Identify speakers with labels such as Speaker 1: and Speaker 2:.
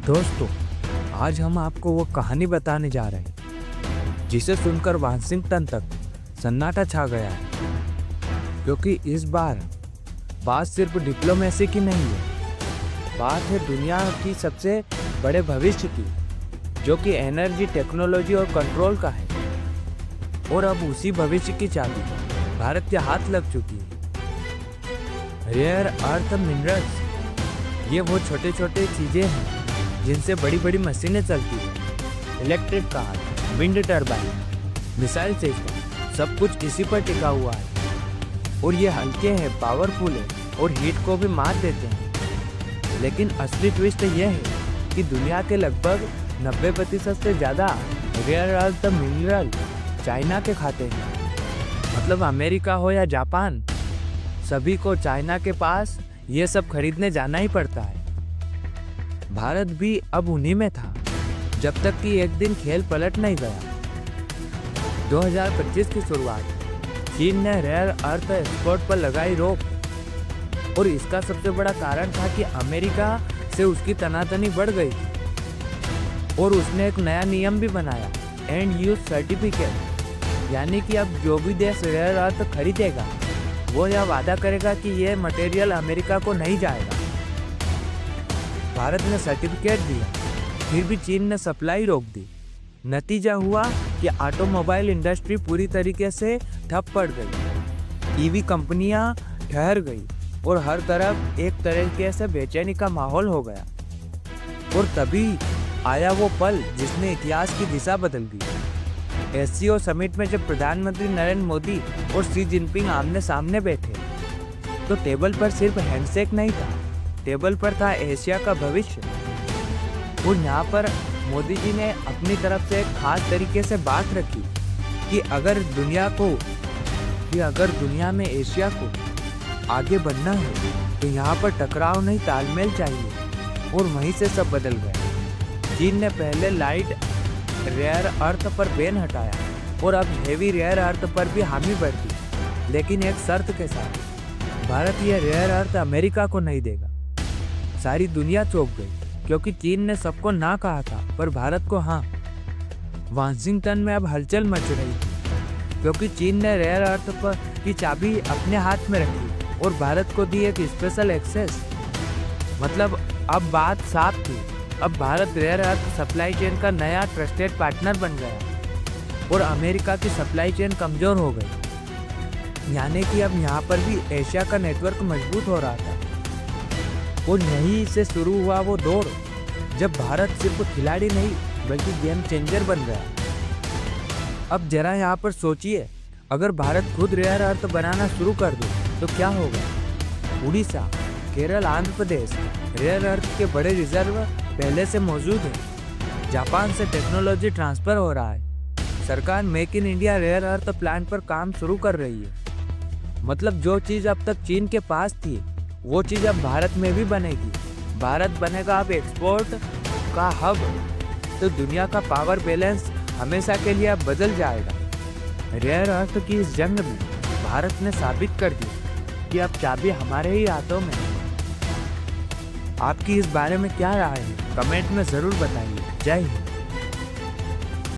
Speaker 1: दोस्तों, आज हम आपको वो कहानी बताने जा रहे हैं जिसे सुनकर वाशिंगटन तक सन्नाटा छा गया है। क्योंकि इस बार बात सिर्फ डिप्लोमेसी की नहीं है, बात है दुनिया की सबसे बड़े भविष्य की, जो कि एनर्जी, टेक्नोलॉजी और कंट्रोल का है। और अब उसी भविष्य की चाबी भारत के हाथ लग चुकी है। रेयर अर्थ मिनरल्स, ये वो छोटे छोटे चीजें हैं जिनसे बड़ी बड़ी मशीनें चलती हैं। Electric car, wind turbine, missile system, सब कुछ इसी पर टिका हुआ है। और ये हल्के हैं, पावरफुल है और हीट को भी मार देते हैं। लेकिन असली ट्विस्ट यह है कि दुनिया के लगभग 90% से ज़्यादा रेयर अर्थ मिनरल चाइना के खाते हैं। मतलब अमेरिका हो या जापान, सभी को चाइना के पास ये सब खरीदने जाना ही पड़ता है। भारत भी अब उन्हीं में था, जब तक कि एक दिन खेल पलट नहीं गया। 2025 की शुरुआत, चीन ने रेयर अर्थ एक्सपोर्ट पर लगाई रोक। और इसका सबसे बड़ा कारण था कि अमेरिका से उसकी तनातनी बढ़ गई थी। और उसने एक नया नियम भी बनाया, एंड यूज सर्टिफिकेट, यानी कि अब जो भी देश रेयर अर्थ खरीदेगा वो यह वादा करेगा कि यह मटेरियल अमेरिका को नहीं जाएगा। भारत ने सर्टिफिकेट दिया, फिर भी चीन ने सप्लाई रोक दी। नतीजा हुआ कि ऑटोमोबाइल इंडस्ट्री पूरी तरीके से ठप पड़ गई, ईवी कंपनियां ठहर गई और हर तरफ एक तरीके से बेचैनी का माहौल हो गया। और तभी आया वो पल जिसने इतिहास की दिशा बदल दी। एससीओ समिट में जब प्रधानमंत्री नरेंद्र मोदी और शी जिनपिंग आमने सामने बैठे, तो टेबल पर सिर्फ हैंडशेक नहीं था, टेबल पर था एशिया का भविष्य। और यहाँ पर मोदी जी ने अपनी तरफ से एक खास तरीके से बात रखी कि अगर दुनिया में एशिया को आगे बढ़ना है तो यहाँ पर टकराव नहीं, तालमेल चाहिए। और वहीं से सब बदल गया। चीन ने पहले लाइट रेयर अर्थ पर बैन हटाया और अब हेवी रेयर अर्थ पर भी हामी बढ़ दी, लेकिन एक शर्त के साथ, भारत यह रेयर अर्थ अमेरिका को नहीं देगा। सारी दुनिया चौंक गई, क्योंकि चीन ने सबको ना कहा था पर भारत को हाँ। वाशिंगटन में अब हलचल मच रही थी, क्योंकि चीन ने रेयर अर्थ पर की चाबी अपने हाथ में रखी और भारत को दी एक स्पेशल एक्सेस। मतलब अब बात साफ थी, अब Bharat rare earth supply chain का नया ट्रस्टेड पार्टनर बन गया और अमेरिका की सप्लाई चेन कमजोर हो गई। यानी कि अब यहाँ पर भी एशिया का नेटवर्क मजबूत हो रहा था। और यहीं से शुरू हुआ वो दौर जब भारत सिर्फ खिलाड़ी नहीं बल्कि गेम चेंजर बन गया। अब जरा यहाँ पर सोचिए, अगर भारत खुद रेयर अर्थ बनाना शुरू कर दे तो क्या होगा। उड़ीसा, केरल, आंध्र प्रदेश रेयर अर्थ के बड़े रिजर्व पहले से मौजूद हैं। जापान से टेक्नोलॉजी ट्रांसफर हो रहा है। सरकार make in India rare earth plant पर काम शुरू कर रही है। मतलब जो चीज़ अब तक चीन के पास थी वो चीज़ अब भारत में भी बनेगी। भारत बनेगा अब एक्सपोर्ट का हब। तो दुनिया का पावर बैलेंस हमेशा के लिए अब बदल जाएगा। रेयर अर्थ की इस जंग में भारत ने साबित कर दिया कि अब चाबी हमारे ही हाथों में है। आपकी इस बारे में क्या राय है, कमेंट में ज़रूर बताइए। जय हिंद।